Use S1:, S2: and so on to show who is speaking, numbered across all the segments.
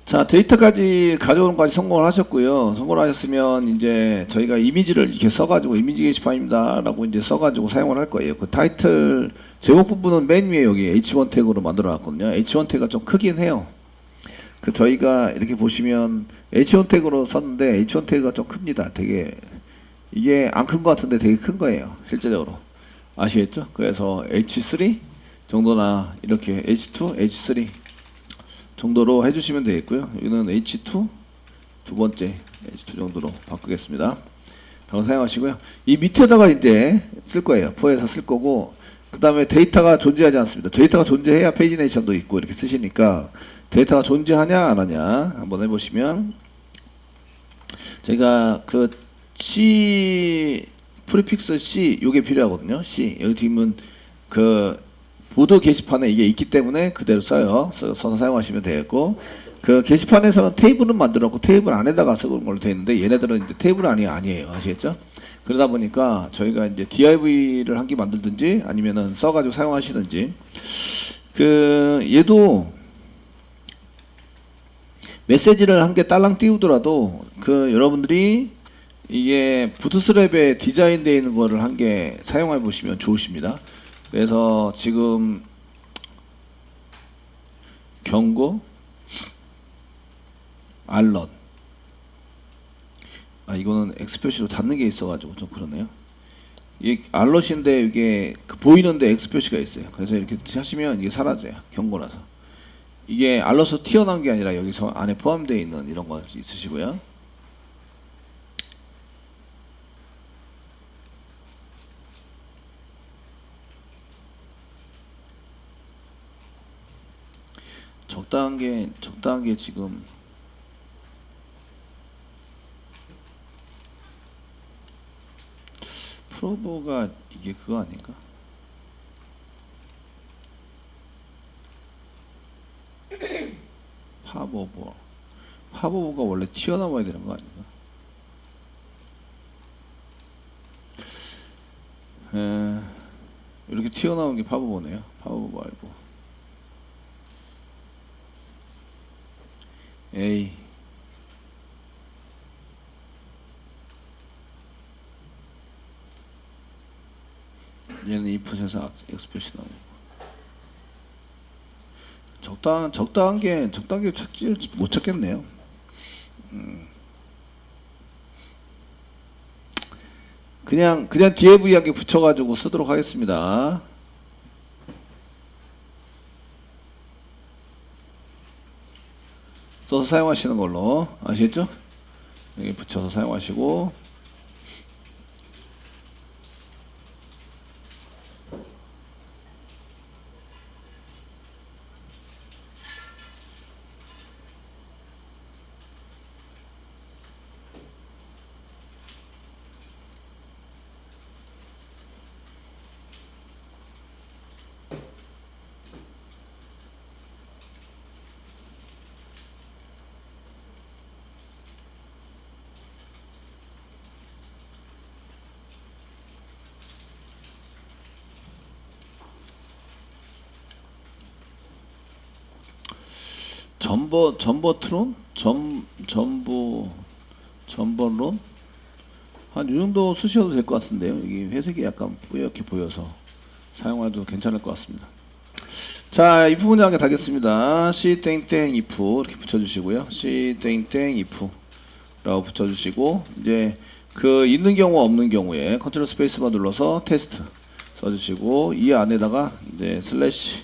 S1: 자, 데이터까지 가져오는 것까지 성공을 하셨고요. 성공을 하셨으면 이제 저희가 이미지를 이렇게 써가지고 이미지 게시판입니다 라고 이제 써가지고 사용을 할 거예요. 그 타이틀 제목 부분은 맨 위에 여기 H1 태그로 만들어 놨거든요. H1 태그가 좀 크긴 해요. 그 저희가 이렇게 보시면 H1 태그로 썼는데 H1 태그가 좀 큽니다. 되게 이게 안 큰 것 같은데 되게 큰 거예요. 실제적으로. 아시겠죠? 그래서 H3 정도나 이렇게 H2, H3 정도로 해주시면 되겠고요. 여기는 H2 두 번째 H2 정도로 바꾸겠습니다. 바로 사용하시고요. 이 밑에다가 이제 쓸 거예요. 포에서 쓸 거고, 그 다음에 데이터가 존재하지 않습니다. 데이터가 존재해야 페이지네이션도 있고 이렇게 쓰시니까 데이터가 존재하냐 안 하냐 한번 해보시면, 제가 그 C 프리픽스 C 요게 필요하거든요. C 여기 지금은 그 보드 게시판에 이게 있기 때문에 그대로 써요. 써서 사용하시면 되겠고, 그 게시판에서는 테이블은 만들었고 테이블 안에다가 쓰는 걸로 되어 있는데 얘네들은 이제 테이블 안이 아니에요. 아시겠죠? 그러다 보니까 저희가 이제 DIV를 한 개 만들든지 아니면은 써가지고 사용하시든지, 그 얘도 메시지를 한 개 딸랑 띄우더라도 그 여러분들이 이게 부트스트랩에 디자인되어 있는 거를 한 개 사용해 보시면 좋으십니다. 그래서 지금 경고, 알럿, 이거는 X 표시로 닫는 게 있어가지고 좀 그러네요. 이게 알럿인데 이게 보이는데 X 표시가 있어요. 그래서 이렇게 하시면 이게 사라져요. 경고라서. 이게 알럿으로 튀어나온 게 아니라 여기서 안에 포함되어 있는 이런 거 있으시고요. 적당한 게 지금 프로버가 이게 그거 아닌가? 팝오버가 원래 튀어나와야 되는 거 아닌가? 이렇게 튀어나온 게 팝오버네요. 팝오버 말고 A 얘는 if에서 X 표시 나오고, 적당한 게 못 찾겠네요. 그냥 div하게 붙여가지고 쓰도록 하겠습니다. 써서 사용하시는 걸로 아시겠죠? 여기 붙여서 사용하시고, 전버트론? 전버론? 한 이 정도 쓰셔도 될 것 같은데요. 여기 회색이 약간 뿌옇게 보여서 사용해도 괜찮을 것 같습니다. 자, if 문장에 달겠습니다. C 땡땡 if 이렇게 붙여주시고요. C 땡땡 if 라고 붙여주시고, 이제 그 있는 경우 없는 경우에 컨트롤 스페이스바 눌러서 테스트 써주시고, 이 안에다가 이제 슬래시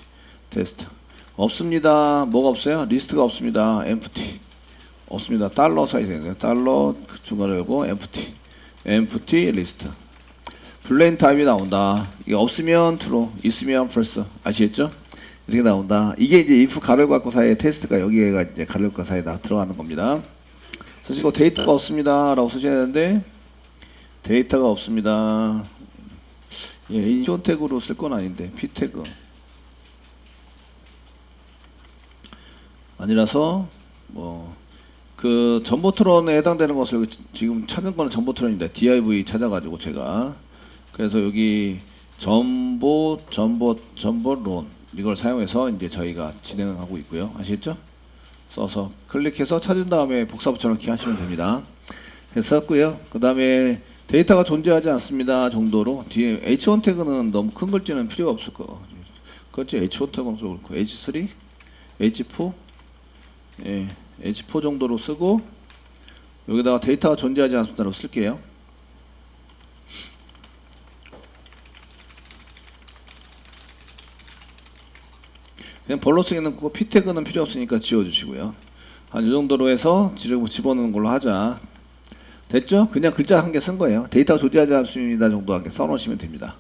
S1: 테스트. 없습니다. 뭐가 없어요? 리스트가 없습니다. empty. 없습니다. 달러 사이 되네요. 달러 중간에 열고 empty list. 블레인 타입이 나온다. 이게 없으면 true, 있으면 false. 아시겠죠? 이렇게 나온다. 이게 이제 if 가로括弧사이에 테스트가 여기가 이제 가로括弧 사이에 들어가는 겁니다. 쓰시고 데이터가 없습니다 라고 쓰셔야 되는데, 데이터가 없습니다. H1 태그로 쓸 건 아닌데 P 태그 아니라서 그 전보트론에 해당되는 것을 지금 찾은 거는 전보트론인데 div 찾아가지고 제가 그래서 여기 전보론 이걸 사용해서 이제 저희가 진행하고 있고요. 아시겠죠? 써서 클릭해서 찾은 다음에 복사 붙여넣기 하시면 됩니다. 그래서 썼고요. 그 다음에 데이터가 존재하지 않습니다 정도로 뒤에 H1 태그는 너무 큰 글씨는 필요가 없을 거. 그렇지. H1 태그는 좀 그렇고 H3, H4, 예, H4 정도로 쓰고 여기다가 데이터가 존재하지 않습니다라고 쓸게요. 그냥 벌로 쓰기는 그 P 태그는 필요 없으니까 지워주시고요. 한 이 정도로 해서 집어넣는 걸로 하자. 됐죠? 그냥 글자 한 개 쓴 거예요. 데이터가 존재하지 않습니다 정도 한 개 써놓으시면 됩니다.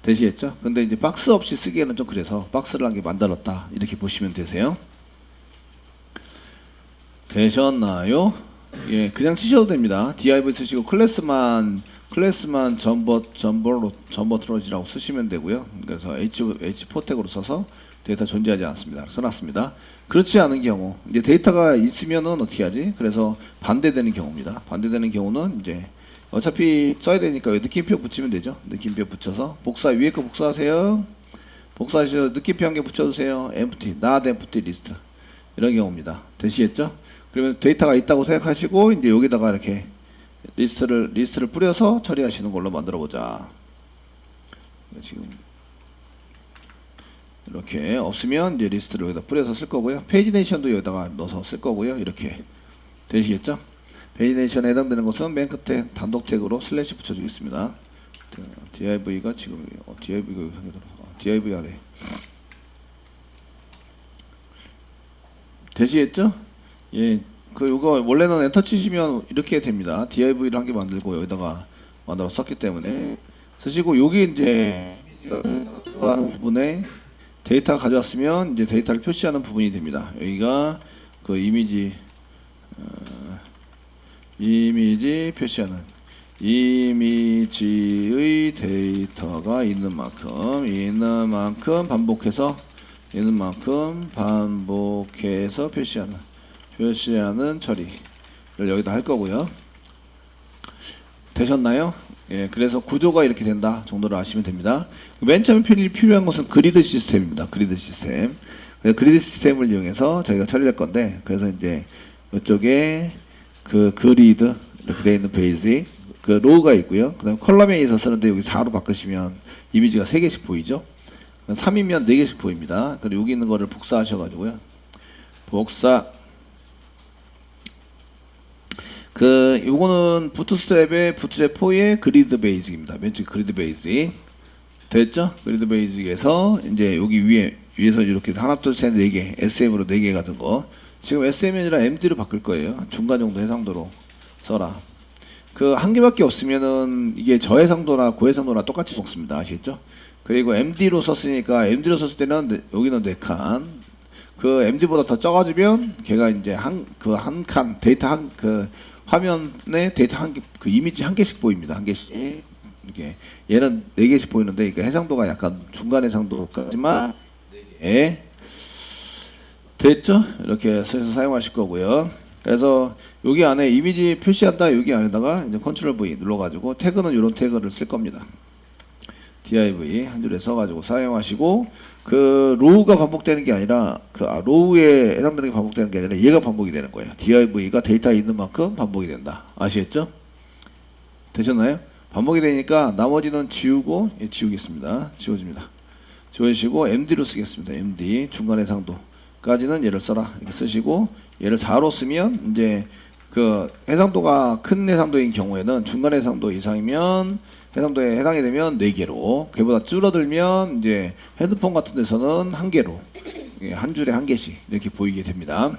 S1: 되시겠죠? 근데 이제 박스 없이 쓰기에는 좀 그래서 박스를 한 개 만들었다 이렇게 보시면 되세요. 되셨나요? 예, 그냥 쓰셔도 됩니다. div 쓰시고 클래스만 전버트로지라고 쓰시면 되고요. 그래서 h4 태그로 써서 데이터 존재하지 않습니다. 써놨습니다. 그렇지 않은 경우 이제 데이터가 있으면은 어떻게 하지? 그래서 반대되는 경우입니다. 반대되는 경우는 이제 어차피 써야 되니까 느낌표 붙이면 되죠. 느낌표 붙여서 복사 위에 거 복사하세요. 복사하셔서 느낌표 한 개 붙여주세요. empty, not empty list 이런 경우입니다. 되시겠죠? 그러면 데이터가 있다고 생각하시고 이제 여기다가 이렇게 리스트를 뿌려서 처리하시는 걸로 만들어 보자. 지금 이렇게 없으면 이제 리스트를 여기다 뿌려서 쓸 거고요. 페이지네이션도 여기다가 넣어서 쓸 거고요. 이렇게 되시겠죠? 페이지네이션에 해당되는 것은 맨 끝에 단독 태그로 슬래시 붙여주겠습니다. div가 지금 div 안에 되시겠죠? 예, 요거 원래는 엔터 치시면 이렇게 됩니다. div를 한 개 만들고 여기다가 만들어 썼기 때문에 쓰시고 여기 이제 하는 부분에 데이터 가져왔으면 이제 데이터를 표시하는 부분이 됩니다. 여기가 그 이미지 표시하는 이미지의 데이터가 있는 만큼 반복해서 표시하는 처리를 여기다 할 거고요. 되셨나요? 예, 그래서 구조가 이렇게 된다 정도로 아시면 됩니다. 맨 처음에 필요한 것은 그리드 시스템입니다. 그리드 시스템. 그리드 시스템을 이용해서 저희가 처리할 건데, 그래서 이제 이쪽에 그 그리드 이렇게 되어 있는 베이지, 그 로우가 있고요. 그 다음에 컬럼에 있어 쓰는데 여기 4로 바꾸시면 이미지가 3개씩 보이죠. 3이면 4개씩 보입니다. 그리고 여기 있는 거를 복사하셔가지고요. 요거는 부트스트랩의 부트스트랩 4의 그리드 베이직입니다. 왼쪽 그리드 베이직. 됐죠? 그리드 베이직에서 이제 여기 위에서 이렇게 하나, 둘, 셋, 4개, SM으로 4개 같은 거. 지금 SM이 아니라 MD로 바꿀 거예요. 중간 정도 해상도로 써라. 그 한 개밖에 없으면은 이게 저해상도나 고해상도나 똑같이 먹습니다. 아시겠죠? 그리고 MD로 썼으니까 MD로 썼을 때는 여기는 4칸. 그 MD보다 더 적어지면 걔가 이제 한 칸 데이터 화면에 데이터 한 개, 그 이미지 한 개씩 보입니다. 한 개씩. 이게 얘는 4개씩 보이는데 이게 해상도가 약간 중간 해상도까지만 됐죠? 이렇게 해서 사용하실 거고요. 그래서 여기 안에 이미지 표시한다 여기 안에다가 이제 컨트롤 V 눌러가지고 태그는 이런 태그를 쓸 겁니다. div 한 줄에 써가지고 사용하시고 그 로우가 반복되는 게 아니라 로우에 해당되는 게 반복되는 게 아니라 얘가 반복이 되는 거예요. div가 데이터에 있는 만큼 반복이 된다. 아시겠죠? 되셨나요? 반복이 되니까 나머지는 지우고 지우겠습니다. 지워집니다. 지워주시고 MD로 쓰겠습니다. MD 중간 해상도까지는 얘를 써라 이렇게 쓰시고 얘를 4로 쓰면 이제 그 해상도가 큰 해상도인 경우에는 중간 해상도 이상이면 해상도에 해당이 되면 4개로, 그보다 줄어들면 이제 헤드폰 같은 데서는 1개로, 한 줄에 1개씩 이렇게 보이게 됩니다.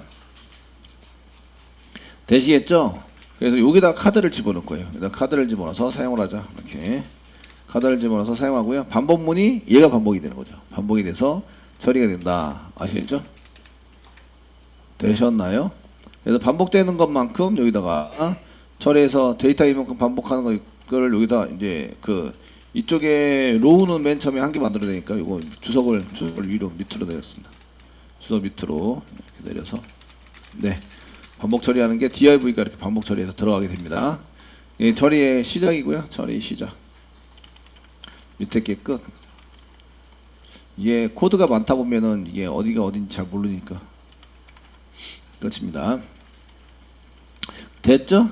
S1: 되시겠죠? 그래서 여기다 카드를 집어넣을 거예요. 여기다 카드를 집어넣어서 사용을 하자. 이렇게 카드를 집어넣어서 사용하고요. 반복문이 얘가 반복이 되는 거죠. 반복이 돼서 처리가 된다. 아시겠죠? 되셨나요? 그래서 반복되는 것만큼 여기다가 처리해서 데이터 이만큼 반복하는 거를 여기다 이제 이쪽에 로우는 맨 처음에 한 개 만들어야 되니까 이거 주석을 위로 밑으로 내렸습니다. 주석 밑으로 이렇게 내려서 네 반복 처리하는 게 div가 이렇게 반복 처리해서 들어가게 됩니다. 예, 처리의 시작이고요. 처리 시작. 밑에 게 끝. 이게 코드가 많다 보면은 이게 어디가 어딘지 잘 모르니까 끝입니다. 됐죠?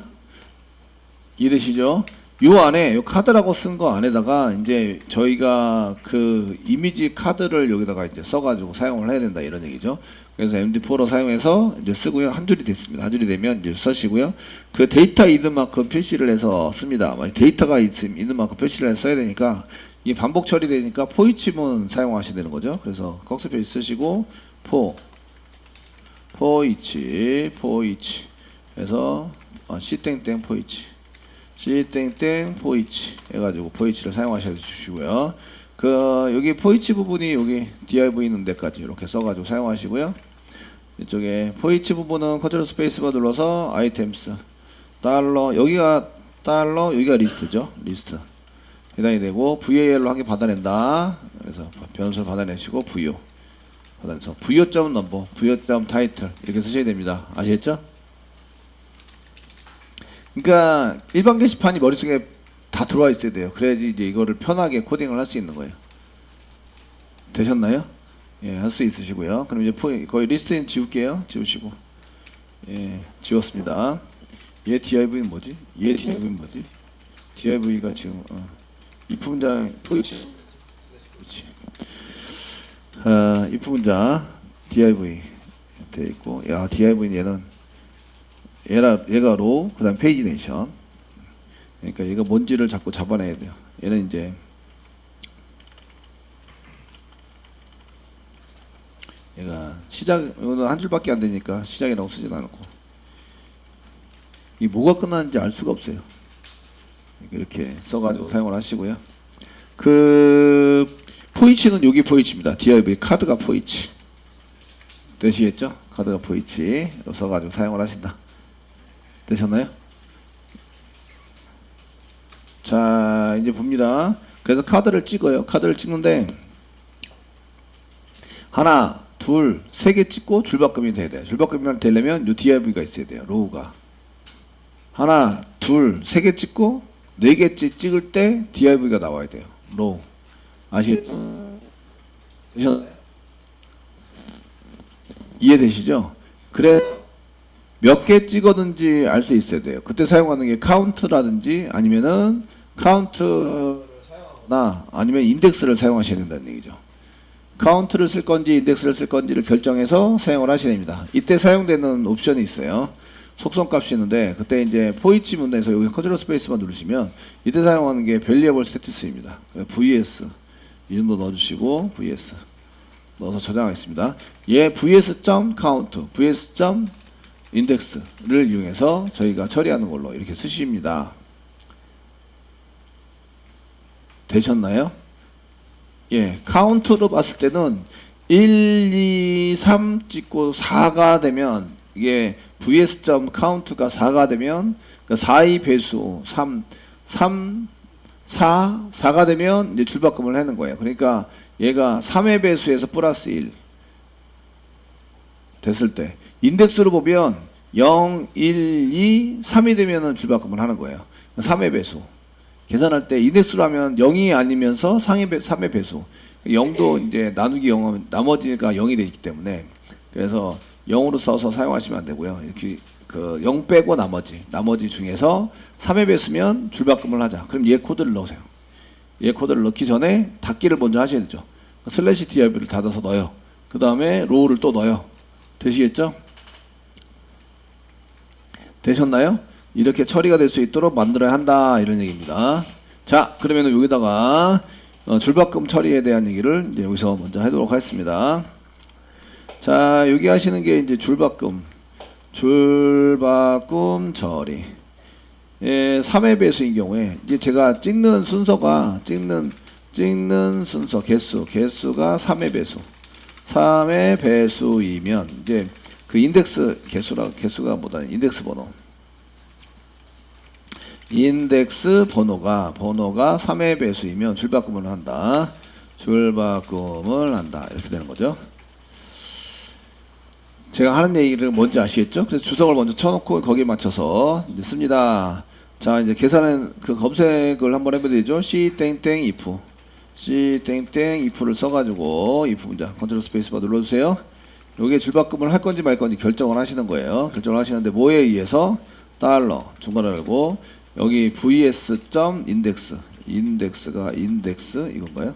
S1: 이해되시죠? 요 안에 요 카드라고 쓴 거 안에다가 이제 저희가 그 이미지 카드를 여기다가 이제 써가지고 사용을 해야 된다 이런 얘기죠. 그래서 MD4로 사용해서 이제 쓰고요. 한 줄이 됐습니다. 한 줄이 되면 이제 쓰시고요. 그 데이터 있는 만큼 표시를 해서 씁니다. 데이터가 있는 만큼 표시를 해서 써야 되니까 이게 반복 처리되니까 포이치문 사용하셔야 되는 거죠. 그래서 꺽쇠 표시 쓰시고 포이치 해서 C 땡땡 포이치 C 땡땡 포이치 해가지고 포이치를 사용하셔 주시고요. 그 여기 포이치 부분이 여기 div 있는 데까지 이렇게 써가지고 사용하시고요. 이쪽에 포이치 부분은 컨트롤 스페이스바 눌러서 아이템스 달러 여기가 리스트죠. 리스트 해당이 되고 VAR로 한 개 받아낸다. 그래서 변수를 받아내시고 VO 받아내서 VO.number, VO.title 이렇게 쓰셔야 됩니다. 아시겠죠? 그러니까 일반 게시판이 머릿속에 다 들어와 있어야 돼요. 그래야지 이제 이거를 편하게 코딩을 할 수 있는 거예요. 되셨나요? 예, 할 수 있으시고요. 그럼 이제 거의 리스트는 지울게요. 지우시고. 예, 지웠습니다. 얘 div는 뭐지? 얘 div는 뭐지? div가 지금 if 문장 포이치. 그렇지. if 문장 div 돼 있고, 야 div는 얘가 로, 그 다음 페이지 넥션. 그러니까 얘가 뭔지를 자꾸 잡아내야 돼요. 얘는 이제 얘가 이거는 한 줄밖에 안 되니까 시작이라고 쓰진 않고 이 뭐가 끝나는지 알 수가 없어요. 이렇게 써가지고 사용을 하시고요. 그 포이치는 여기 포이치입니다. div 카드가 포이치 되시겠죠? 카드가 포이치로 써가지고 사용을 하신다. 되셨나요? 자, 이제 봅니다. 그래서 카드를 찍어요. 카드를 찍는데 하나, 둘, 세 개 찍고 줄바꿈이 돼야 돼요. 줄바꿈이 되려면 요 div가 있어야 돼요. 로우가 하나, 둘, 세 개 찍고 네 개째 찍을 때 div가 나와야 돼요. 로우 아시겠죠? 이해되시죠? 그래 몇 개 찍었는지 알 수 있어야 돼요. 그때 사용하는 게 카운트라든지 아니면은 카운트나 아니면 인덱스를 사용하셔야 된다는 얘기죠. 카운트를 쓸 건지 인덱스를 쓸 건지를 결정해서 사용을 하셔야 됩니다. 이때 사용되는 옵션이 있어요. 속성값이 있는데 그때 이제 포이치 문에서 여기 컨트롤 스페이스만 누르시면 이때 사용하는 게 밸리어블 스태투스입니다. vs 이 정도 넣어주시고 vs 넣어서 저장하겠습니다. 얘 vs.count, vs.index를 이용해서 저희가 처리하는 걸로 이렇게 쓰십니다. 되셨나요? 예, 카운트로 봤을 때는 1, 2, 3 찍고 4가 되면 이게 vs.count가 4가 되면 그러니까 4의 배수 3, 4, 4가 되면 이제 줄바꿈을 하는 거예요. 그러니까 얘가 3의 배수에서 플러스 1 됐을 때 인덱스로 보면 0, 1, 2, 3이 되면 줄바꿈을 하는 거예요. 3의 배수 계산할 때 인덱스로 하면 0이 아니면서 3의 배수 0도 이제 나누기 0하면 나머지가 0이 되기 때문에 그래서 0으로 써서 사용하시면 안 되고요. 이렇게 그 0 빼고 나머지 중에서 3의 배수면 줄바꿈을 하자. 그럼 얘 코드를 넣으세요. 얘 코드를 넣기 전에 닫기를 먼저 하셔야 되죠. 슬래시 div를 닫아서 넣어요. 그 다음에 로우를 또 넣어요. 되시겠죠? 되셨나요? 이렇게 처리가 될 수 있도록 만들어야 한다 이런 얘기입니다. 자, 그러면 여기다가 줄바꿈 처리에 대한 얘기를 이제 여기서 먼저 하도록 하겠습니다. 자, 여기 하시는 게 이제 줄바꿈 처리. 예, 3의 배수인 경우에 이제 제가 찍는 순서가 찍는 순서 개수가 3의 배수. 3의 배수이면 이제 그 인덱스 개수가 뭐다? 인덱스 번호가 3의 배수이면 줄바꿈을 한다. 이렇게 되는 거죠. 제가 하는 얘기를 뭔지 아시겠죠? 그래서 주석을 먼저 쳐놓고 거기에 맞춰서 이제 씁니다. 자, 이제 계산은 그 검색을 한번 해봐야 되죠. C if를 써가지고 if 문장 컨트롤 스페이스바 눌러주세요. 요게 줄바꿈을 할 건지 말 건지 결정을 하시는 거예요. 결정을 하시는데 뭐에 의해서 달러 중괄호 열고 여기 vs. 인덱스 인덱스가 인덱스 이건가요?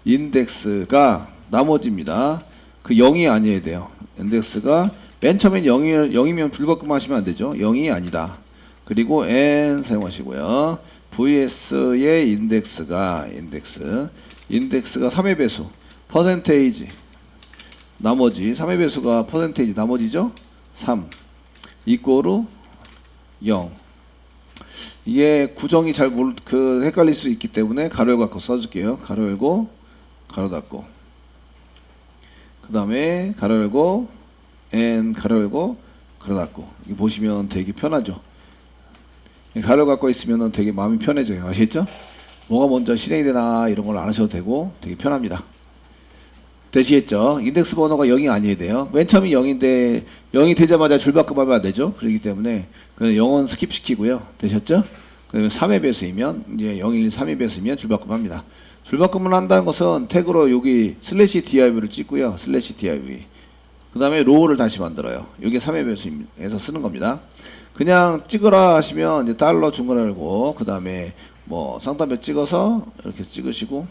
S1: 인덱스가 나머지입니다. 그 0이 아니어야 돼요. 인덱스가 맨 처음엔 0이면 줄바꿈 하시면 안 되죠. 0이 아니다. 그리고 n 사용하시고요. vs의 인덱스가 인덱스가 3의 배수 퍼센테이지 나머지 3의 배수가 퍼센테이지 나머지죠. 3 이꼬르 0. 이게 구정이 잘 헷갈릴 수 있기 때문에 가로 열고 써줄게요. 가로 열고 가로 닫고 그 다음에 가로 열고 n 가로 열고 가로 닫고 이거 보시면 되게 편하죠. 가로 갖고 있으면 되게 마음이 편해져요. 아시겠죠? 뭐가 먼저 실행이 되나 이런 걸 안 하셔도 되고 되게 편합니다. 되시겠죠? 인덱스 번호가 0이 아니어야 돼요. 맨 처음이 0인데 0이 되자마자 줄바꿈하면 안 되죠. 그렇기 때문에 0은 스킵시키고요. 되셨죠? 그 다음에 3의 배수이면 이제 0, 1, 3의 배수이면 줄바꿈합니다. 줄바꿈을 한다는 것은 태그로 여기 슬래시 div를 찍고요. 슬래시 div 그 다음에 로우를 다시 만들어요. 이게 3의 배수에서 쓰는 겁니다. 그냥 찍으라 하시면 이제 달러 중괄호 열고 그 다음에 뭐 쌍따옴표 찍어서 이렇게 찍으시고요.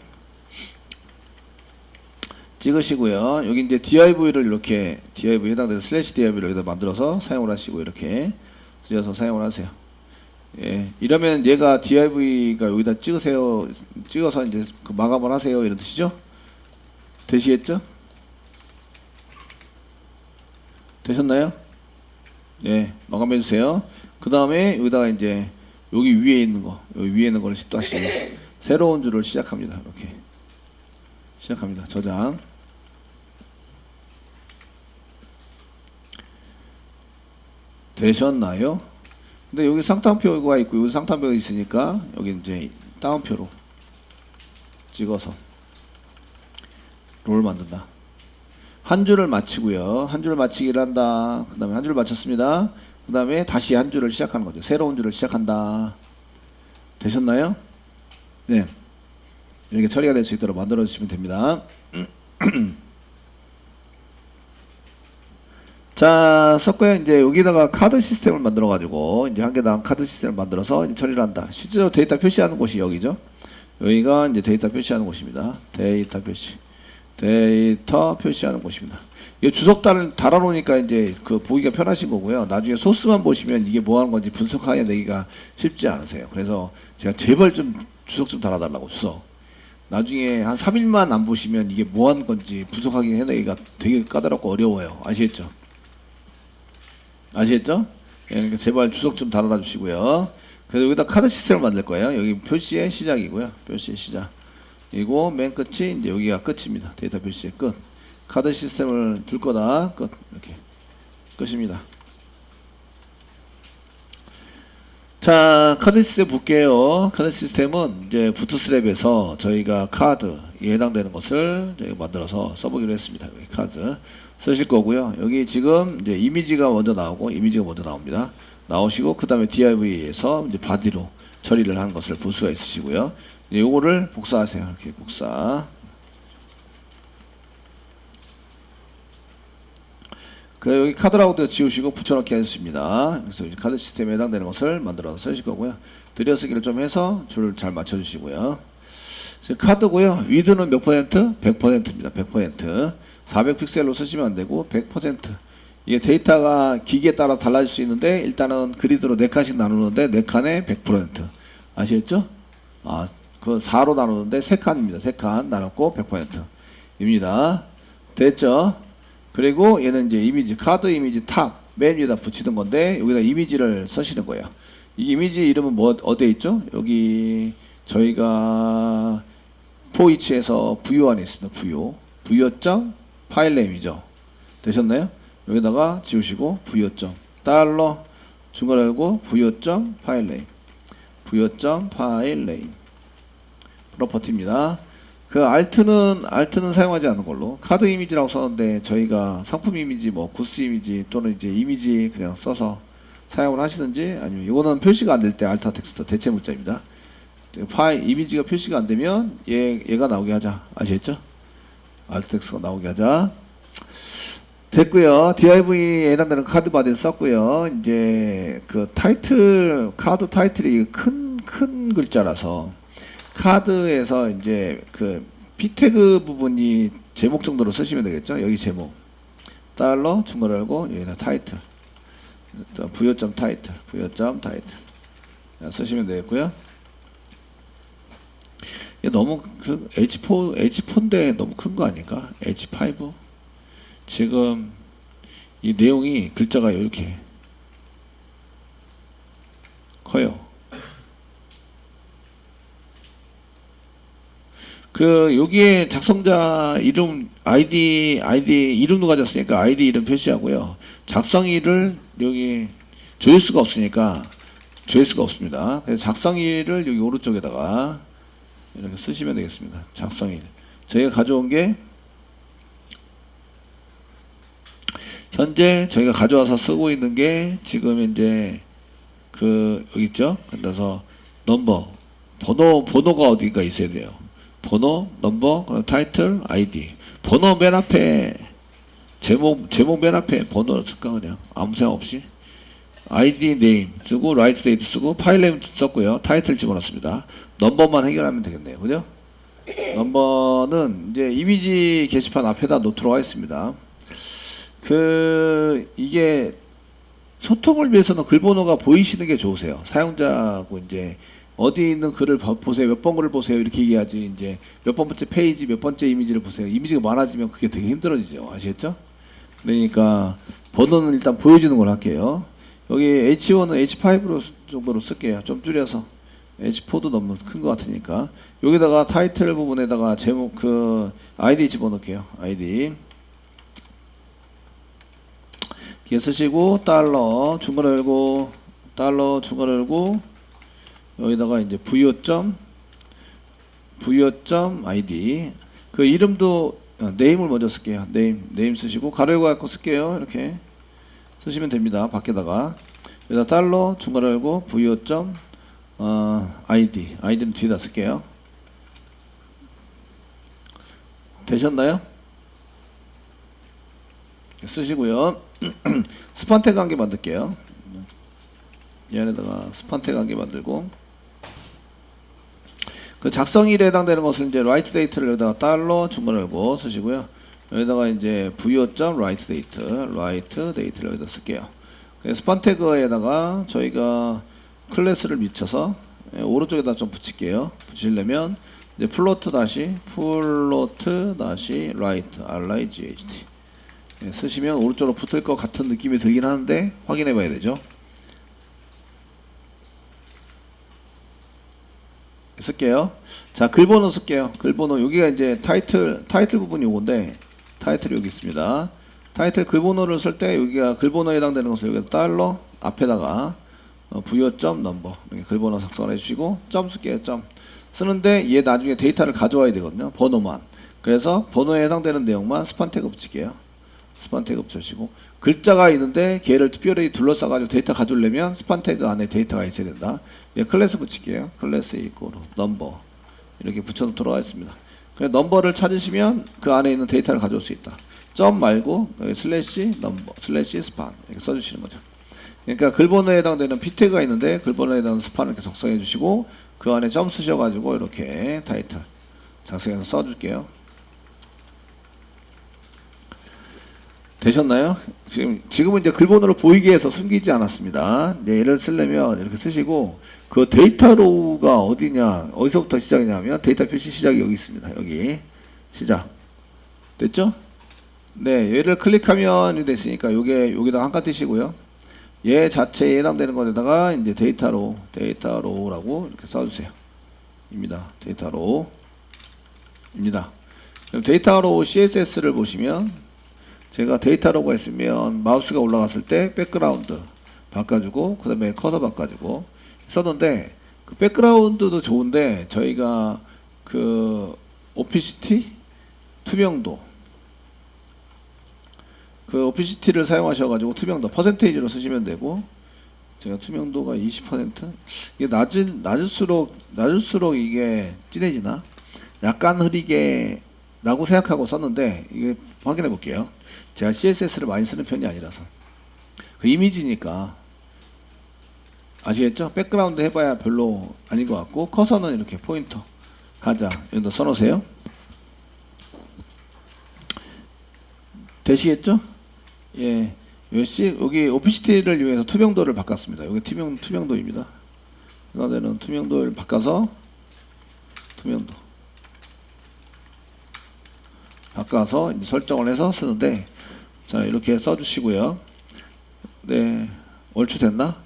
S1: 여기 이제 div를 이렇게 div 해당되는 슬래시 div를 여기다 만들어서 사용을 하시고 이렇게 들여서 사용을 하세요. 예, 이러면 얘가 div가 여기다 찍어서 이제 그 마감을 하세요 이런 뜻이죠. 되시겠죠? 되셨나요? 예, 마감해 주세요. 그 다음에 여기다가 이제 여기 위에 있는 걸 다시 새로운 줄을 시작합니다. 이렇게 시작합니다. 저장. 되셨나요? 근데 여기 쌍따옴표가 있고 여기 쌍따옴표가 있으니까 여기 이제 따옴표로 찍어서 롤 만든다. 한 줄을 마치고요. 한 줄을 마치기를 한다. 그 다음에 한 줄을 마쳤습니다. 그 다음에 다시 한 줄을 시작하는 거죠. 새로운 줄을 시작한다. 되셨나요? 네. 이렇게 처리가 될 수 있도록 만들어 주시면 됩니다. 자, 섞어요. 이제 여기다가 카드 시스템을 만들어 가지고 이제 한 개당 카드 시스템을 만들어서 이제 처리를 한다. 실제로 데이터 표시하는 곳이 여기죠. 여기가 이제 데이터 표시하는 곳입니다. 데이터 표시하는 곳입니다. 이 주석단을 달아놓으니까 이제 그 보기가 편하신 거고요. 나중에 소스만 보시면 이게 뭐 하는 건지 분석해내기가 쉽지 않으세요. 그래서 제가 제발 좀 주석 좀 달아달라고 주석. 나중에 한 3일만 안 보시면 이게 뭐 하는 건지 분석하기 해내기가 되게 까다롭고 어려워요. 아시겠죠? 아시겠죠? 예, 그러니까 제발 주석 좀 달아놔 주시고요. 그래서 여기다 카드 시스템을 만들 거예요. 여기 표시의 시작이고요. 표시의 시작. 그리고 맨 끝이 이제 여기가 끝입니다. 데이터 표시의 끝. 카드 시스템을 둘 거다. 끝. 이렇게. 끝입니다. 자, 카드 시스템 볼게요. 카드 시스템은 이제 부트스트랩에서 저희가 카드에 해당되는 것을 저희가 만들어서 써보기로 했습니다. 여기 카드 쓰실 거고요. 여기 지금 이제 이미지가 먼저 나오고 이미지가 먼저 나옵니다. 나오시고 그 다음에 div에서 이제 바디로 처리를 하는 것을 볼 수가 있으시고요. 요거를 복사하세요. 이렇게 복사. 그 여기 카드라고도 지우시고 붙여넣기 하셨습니다. 그래서 카드 시스템에 해당되는 것을 만들어서 쓰실 거고요. 들여쓰기를 좀 해서 줄 잘 맞춰주시고요. 카드고요. 위드는 몇 퍼센트? 100%입니다. 100%. 400픽셀로 쓰시면 안 되고 100%. 이게 데이터가 기기에 따라 달라질 수 있는데 일단은 그리드로 4칸씩 나누는데 4칸에 100%. 아시겠죠? 아, 그 4로 나누는데 3칸입니다. 3칸 나눴고 100%입니다. 됐죠? 그리고 얘는 이제 이미지, 카드 이미지 탑, 맨 위에다 붙이던 건데 여기다 이미지를 쓰시는 거예요. 이 이미지 이름은 뭐 어디에 있죠? 여기 저희가 포이치에서 부요 안에 있습니다. 부요점 파일 네임이죠. 되셨나요? 여기다가 지우시고 부요점 달러 중괄호 열고 부요점 파일 네임 프로퍼티입니다. 그 알트는 사용하지 않는 걸로 카드 이미지라고 썼는데 저희가 상품 이미지 뭐 구스 이미지 또는 이제 이미지 그냥 써서 사용을 하시든지 아니면 이거는 표시가 안 될 때 알타 텍스트 대체 문자입니다. 파일 이미지가 표시가 안 되면 얘가 나오게 하자. 아시겠죠? 알트 텍스트가 나오게 하자. 됐고요. DIV에 해당되는 카드 바디를 썼고요. 이제 그 타이틀, 카드 타이틀이 큰 글자라서 카드에서 이제 그 P태그 부분이 제목 정도로 쓰시면 되겠죠. 여기 제목. 달러, 중괄호 열고, 여기다 타이틀. 부여점 타이틀, 부여점 타이틀. 쓰시면 되겠고요. 이게 너무 그 H4인데 너무 큰 거 아닌가? H5? 지금 이 내용이 글자가 이렇게 커요. 그 여기에 작성자 이름 아이디 이름도 가졌으니까 아이디 이름 표시하고요. 작성일을 여기 조회수가 없으니까 조회수가 없습니다. 그래서 작성일을 여기 오른쪽에다가 이렇게 쓰시면 되겠습니다. 작성일. 저희가 가져온 게 현재 저희가 가져와서 쓰고 있는 게 지금 이제 그 여기 있죠. 그래서 넘버 번호가 어디가 있어야 돼요. 번호, 넘버, 그다음 타이틀, 아이디. 번호 맨 앞에 제목 맨 앞에 번호를 쓸까 그냥 아무 생각 없이 아이디 네임 쓰고 라이트 데이트 쓰고 파일 네임 썼고요. 타이틀 집어넣습니다. 넘버만 해결하면 되겠네요. 그죠? 넘버는 이제 이미지 게시판 앞에다 놓도록 하겠습니다. 이게 소통을 위해서는 글번호가 보이시는 게 좋으세요. 사용자하고 이제 어디 있는 글을 보세요. 몇 번 글을 보세요. 이렇게 얘기하지. 이제 몇 번째 페이지, 몇 번째 이미지를 보세요. 이미지가 많아지면 그게 되게 힘들어지죠. 아시겠죠? 그러니까 번호는 일단 보여주는 걸 할게요. 여기 H1은 H5로 정도로 쓸게요. 좀 줄여서. H4도 너무 큰 것 같으니까. 여기다가 타이틀 부분에다가 제목 아이디 집어넣을게요. 아이디. 이렇게 쓰시고 달러 중괄호 열고 달러 중괄호 열고 여기다가 이제 부여점 아이디 그 이름도 네임을 먼저 쓸게요. 네임 쓰시고 가로 열고 갖고 쓸게요. 이렇게 쓰시면 됩니다. 밖에다가 여기다 달러 중괄호 열고 부여점 아이디는 뒤에다 쓸게요. 되셨나요? 쓰시고요. 스판 태그 한 개 만들게요. 이 안에다가 스판 태그 한 개 만들고 그 작성일에 해당되는 것은 이제 라이트 데이트를 여기다가 달러 중괄호 열고 쓰시고요. 여기다가 이제 부여점 라이트 데이트를 여기다 쓸게요. 스판 태그에다가 저희가 클래스를 미쳐서 오른쪽에다 좀 붙일게요. 붙이려면 이제 플로트 다시 라이트 RIGHT 쓰시면 오른쪽으로 붙을 것 같은 느낌이 들긴 하는데 확인해 봐야 되죠. 쓸게요. 자, 글번호 쓸게요. 글번호 여기가 이제 타이틀 부분이 요건데 타이틀이 여기 있습니다. 타이틀 글번호를 쓸 때 여기가 글번호에 해당되는 것을 여기다 달러 앞에다가 부여점 넘버 이렇게 글번호 작성을 해주시고 점 쓸게요. 점 쓰는데 얘 나중에 데이터를 가져와야 되거든요. 번호만. 그래서 번호에 해당되는 내용만 스판 태그 붙일게요. 스판 태그 붙여주시고 글자가 있는데 걔를 특별히 둘러싸가지고 데이터 가져오려면 스판 태그 안에 데이터가 있어야 된다. 예, 클래스 붙일게요. 클래스 이꼬르 넘버 이렇게 붙여놓도록 하겠습니다. 그래서 넘버를 찾으시면 그 안에 있는 데이터를 가져올 수 있다. 점 말고 여기 슬래시 넘버 슬래시 스판 이렇게 써주시는 거죠. 그러니까 글번호에 해당되는 P태그가 있는데 글번호에 해당되는 스판을 이렇게 작성해 주시고 그 안에 점 쓰셔가지고 이렇게 타이틀 작성해서 써줄게요. 되셨나요? 지금은 이제 글번호를 보이게 해서 숨기지 않았습니다. 이제 얘를 쓰려면 이렇게 쓰시고 그 데이터 로우가 어디냐 어디서부터 시작이냐면 데이터 표시 시작이 여기 있습니다. 여기 시작 됐죠? 네, 얘를 클릭하면 이렇게 됐으니까 여기다가 한칸 띄시고요. 얘 자체에 해당되는 것에다가 이제 데이터 로우라고 이렇게 써주세요. 입니다. 데이터 로우입니다. 그럼 데이터 로우 CSS를 보시면 제가 데이터 로우가 있으면 마우스가 올라갔을 때 백그라운드 바꿔주고 그 다음에 커서 바꿔주고 썼는데 그 백그라운드도 좋은데 저희가 그 오피시티 투명도 그 오피시티를 사용하셔가지고 투명도 퍼센테이지로 쓰시면 되고 제가 투명도가 20% 이게 낮을수록 이게 진해지나 약간 흐리게 라고 생각하고 썼는데 이게 확인해 볼게요. 제가 CSS를 많이 쓰는 편이 아니라서. 그 이미지니까. 아시겠죠? 백그라운드 해봐야 별로 아닌 것 같고, 커서는 이렇게 포인터 하자. 여기다 써놓으세요. 되시겠죠? 예. 여기 오피시티를 이용해서 투명도를 바꿨습니다. 여기 투명도입니다. 그다음에는 투명도를 바꿔서 이제 설정을 해서 쓰는데, 자, 이렇게 써주시고요. 네, 얼추 됐나?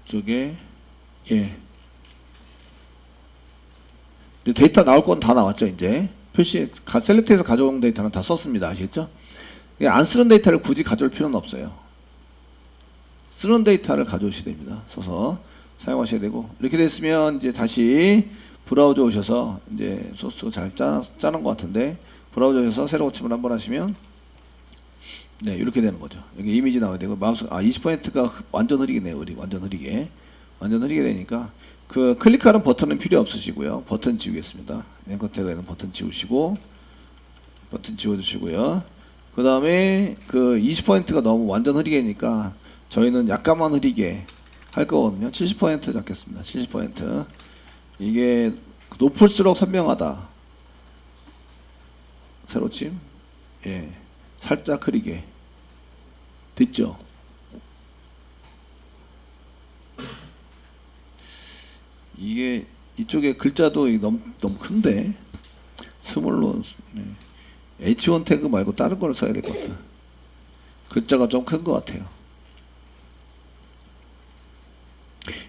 S1: 이쪽에, 예. 데이터 나올 건 다 나왔죠, 이제. 셀렉트해서 가져온 데이터는 다 썼습니다. 아시겠죠? 안 쓰는 데이터를 굳이 가져올 필요는 없어요. 쓰는 데이터를 가져오셔야 됩니다. 써서 사용하셔야 되고, 이렇게 됐으면 이제 다시 브라우저 오셔서, 이제 소스 잘 짜는 것 같은데, 브라우저 오셔서 새로 고침을 한번 하시면, 네, 이렇게 되는 거죠. 여기 이미지 나와야 되고, 마우스, 20%가 완전 흐리겠네요. 완전 흐리게 되니까, 그 클릭하는 버튼은 필요 없으시고요. 버튼 지우겠습니다. 앵커 태그에는 버튼 지우시고, 버튼 지워주시고요. 그 다음에 그 20%가 너무 완전 흐리게니까 저희는 약간만 흐리게 할 거거든요. 70% 잡겠습니다. 70%. 이게 높을수록 선명하다. 세로침. 예. 살짝 흐리게. 됐죠? 이게 이쪽에 글자도 너무 큰데 스몰로 네. H1 태그 말고 다른 걸 써야 될 것 같아요. 글자가 좀 큰 것 같아요.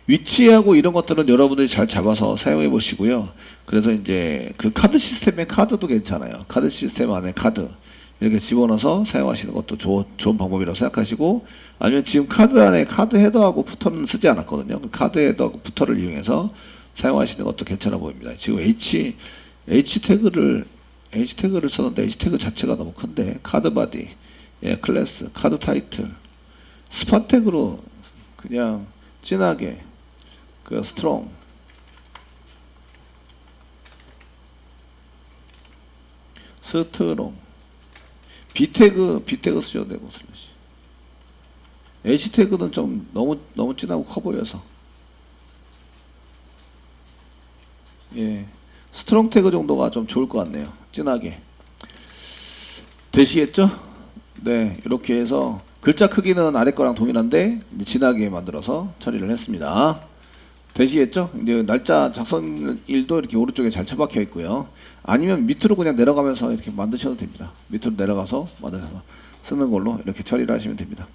S1: 위치하고 이런 것들은 여러분들이 잘 잡아서 사용해 보시고요. 그래서 이제 그 카드 시스템의 카드도 괜찮아요. 카드 시스템 안에 카드 이렇게 집어넣어서 사용하시는 것도 좋은 방법이라고 생각하시고, 아니면 지금 카드 안에 카드 헤더하고 푸터는 쓰지 않았거든요. 그 카드 헤더하고 푸터를 이용해서 사용하시는 것도 괜찮아 보입니다. 지금 H 태그를 썼는데 H 태그 자체가 너무 큰데, 카드 바디, 예, 클래스, 카드 타이틀, 스팟 태그로 그냥 진하게 그 스트롱, B 태그 쓰셔도 되고, 슬래시. H 태그는 좀 너무 진하고 커 보여서, 예, 스트롱 태그 정도가 좀 좋을 것 같네요. 진하게. 되시겠죠? 네, 이렇게 해서 글자 크기는 아래 거랑 동일한데 이제 진하게 만들어서 처리를 했습니다. 되시겠죠? 이제 날짜 작성일도 이렇게 오른쪽에 잘 처박혀 있고요. 아니면 밑으로 그냥 내려가면서 이렇게 만드셔도 됩니다. 밑으로 내려가서 만들어서 쓰는 걸로 이렇게 처리를 하시면 됩니다.